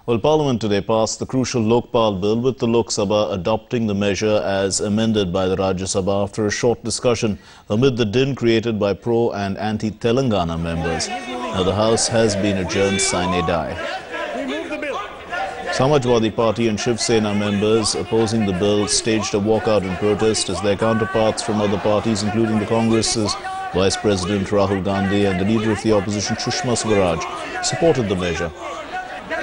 Well, Parliament today passed the crucial Lokpal bill, with the Lok Sabha adopting the measure as amended by the Rajya Sabha after a short discussion amid the din created by pro- and anti-Telangana members. Now, the House has been adjourned sine die. Samajwadi Party and Shiv Sena members opposing the bill staged a walkout in protest as their counterparts from other parties, including the Congress's Vice President Rahul Gandhi and the leader of the opposition Sushma Swaraj, supported the measure.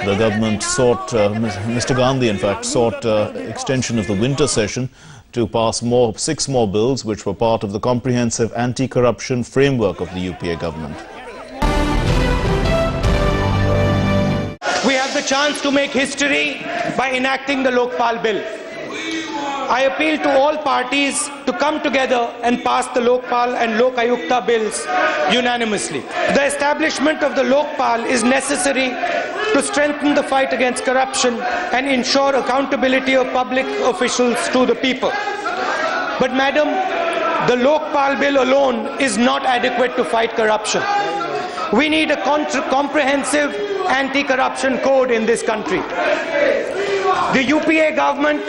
The government sought, Mr. Gandhi in fact, sought extension of the winter session to pass 6 more bills which were part of the comprehensive anti-corruption framework of the UPA government. We have the chance to make history by enacting the Lokpal bill. I appeal to all parties to come together and pass the Lokpal and Lok Ayukta bills unanimously. The establishment of the Lokpal is necessary to strengthen the fight against corruption and ensure accountability of public officials to the people. But madam, the Lokpal bill alone is not adequate to fight corruption. We need a comprehensive anti-corruption code in this country. The UPA government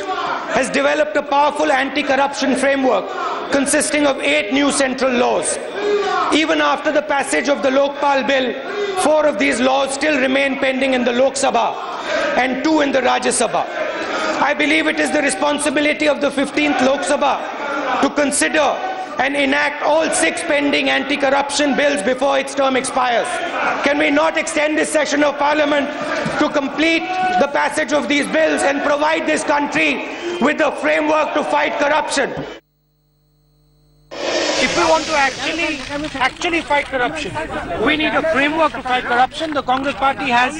has developed a powerful anti-corruption framework consisting of 8 new central laws. Even after the passage of the Lokpal bill, 4 of these laws still remain pending in the Lok Sabha and 2 in the Rajya Sabha. I believe it is the responsibility of the 15th Lok Sabha to consider and enact all 6 pending anti-corruption bills before its term expires. Can we not extend this session of Parliament to complete the passage of these bills and provide this country with a framework to fight corruption? If we want to actually fight corruption, we need a framework to fight corruption. The Congress party has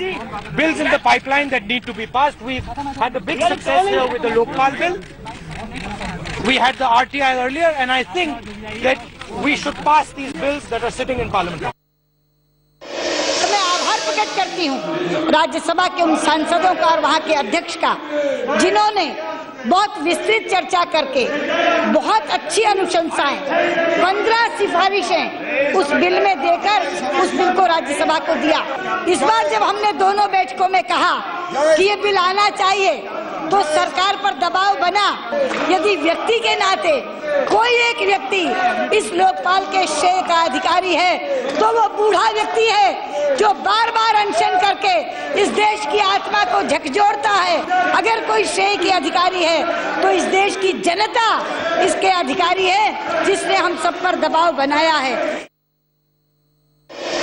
bills in the pipeline that need to be passed. We've had a big success here with the Lokpal bill. We had the RTI earlier, and I think that we should pass these bills that are sitting in Parliament. मैं आभार प्रकट करती हूँ राज्यसभा के उन सांसदों का और वहाँ के अध्यक्ष का, जिन्होंने बहुत विस्तृत चर्चा करके बहुत अच्छी अनुशंसाएं 15 सिफारिशें उस बिल में देकर उस बिल को राज्यसभा को दिया। इस बार जब हमने दोनों बैठकों में कहा कि ये बिल आना चाहिए, तो सरकार पर दबाव बना। यदि व्यक्ति के नाते कोई एक व्यक्ति इस लोकपाल के श्रेय का अधिकारी है, तो वो बूढ़ा व्यक्ति है जो बार बार अनशन करके इस देश की आत्मा को झकझोरता है। अगर कोई श्रेय की अधिकारी है, तो इस देश की जनता इसके अधिकारी है, जिसने हम सब पर दबाव बनाया है।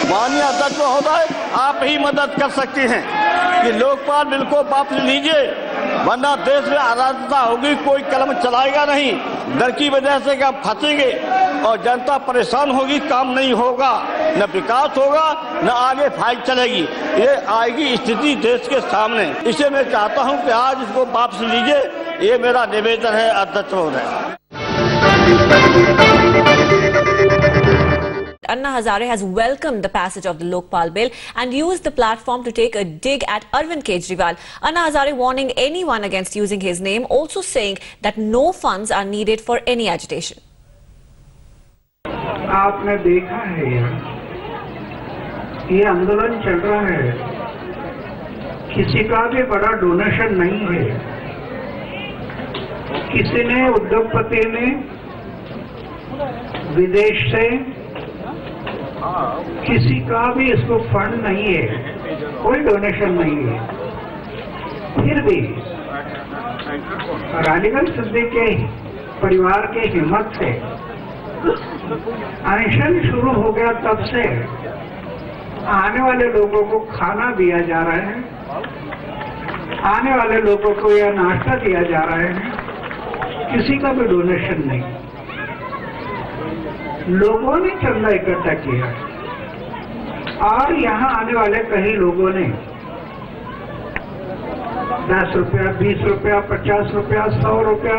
माननीय अध्यक्ष महोदय, आप ही मदद कर सकती हैं कि लोकपाल बिल को वापस लीजिए, वरना देश में अराजकता होगी, कोई कलम चलाएगा नहीं। डर की वजह से हम फंसेंगे और जनता परेशान होगी, काम नहीं होगा, न विकास होगा, न आगे फाइट चलेगी। ये आएगी स्थिति देश के सामने। इसे मैं चाहता हूं कि आज इसको वापस लीजिए, ये मेरा निवेदन है अध्यक्ष महोदय। Anna Hazare has welcomed the passage of the Lokpal bill and used the platform to take a dig at Arvind Kejriwal. Anna Hazare warning anyone against using his name, also saying that no funds are needed for any agitation. आपने देखा है ये आंदोलन चल रहा है, किसी का भी बड़ा डोनेशन नहीं है। किसी ने, उद्योगपति ने विदेश से किसी का भी इसको फंड नहीं है, कोई डोनेशन नहीं है। फिर भी रानीगंज सिद्दीकी के परिवार के हिम्मत से अनशन शुरू हो गया, तब से आने वाले लोगों को खाना दिया जा रहा है, आने वाले लोगों को यह नाश्ता दिया जा रहा है, किसी का भी डोनेशन नहीं। लोगों ने चंदा इकट्ठा किया और यहाँ आने वाले कई लोगों ने 10 रुपया, 20 रुपया, 50 रुपया, 100 रुपया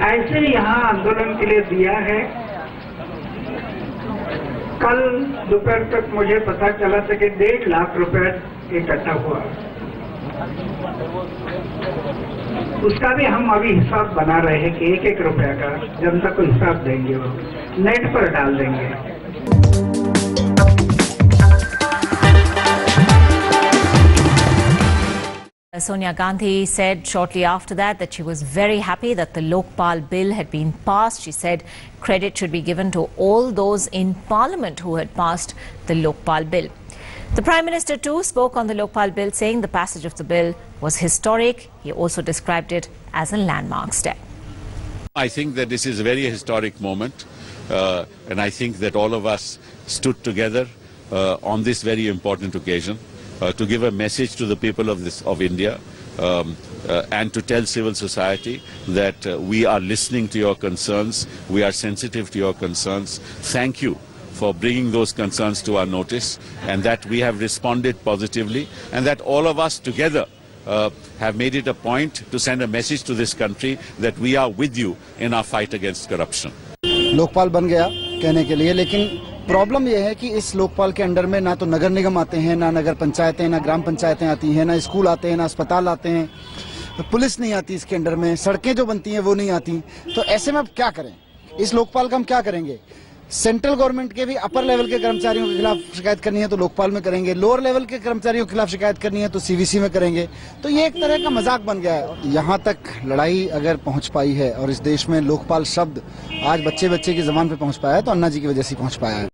ऐसे यहाँ आंदोलन के लिए दिया है। कल दोपहर तक मुझे पता चला था कि 1.5 लाख रुपया इकट्ठा हुआ। उसका भी हम अभी हिसाब बना रहे हैं कि 1-1 रुपया का जनता को हिसाब देंगे, वो नेट पर डाल देंगे। Sonia Gandhi said shortly after that she was very happy that the Lokpal bill had been passed. She said credit should be given to all those in Parliament who had passed the Lokpal bill. The Prime Minister too spoke on the Lokpal bill, saying the passage of the bill was historic. He also described it as a landmark step. I think that this is a very historic moment, and I think that all of us stood together on this very important occasion to give a message to the people of India and to tell civil society that we are listening to your concerns, we are sensitive to your concerns. Thank you for bringing those concerns to our notice, and that we have responded positively, and that all of us together have made it a point to send a message to this country that we are with you in our fight against corruption. Lokpal बन गया कहने के लिए, लेकिन problem यह है कि इस लोकपाल के अंडर में ना तो नगर निगम आते हैं, ना नगर पंचायतें, ना ग्राम पंचायतें आती हैं, ना स्कूल आते हैं, ना अस्पताल आते हैं, पुलिस नहीं आती इसके अंडर में, सड़कें जो बनती हैं वो नहीं आती। तो ऐसे में अब क्या करें? इस लोकपाल का हम क्या करेंगे? सेंट्रल गवर्नमेंट के भी अपर लेवल के कर्मचारियों के खिलाफ शिकायत करनी है तो लोकपाल में करेंगे, लोअर लेवल के कर्मचारियों के खिलाफ शिकायत करनी है तो सीवीसी में करेंगे। तो ये एक तरह का मजाक बन गया है। यहाँ तक लड़ाई अगर पहुँच पाई है और इस देश में लोकपाल शब्द आज बच्चे बच्चे की जबान पे पहुँच पाया है तो अन्ना जी की वजह से पहुँच पाया है।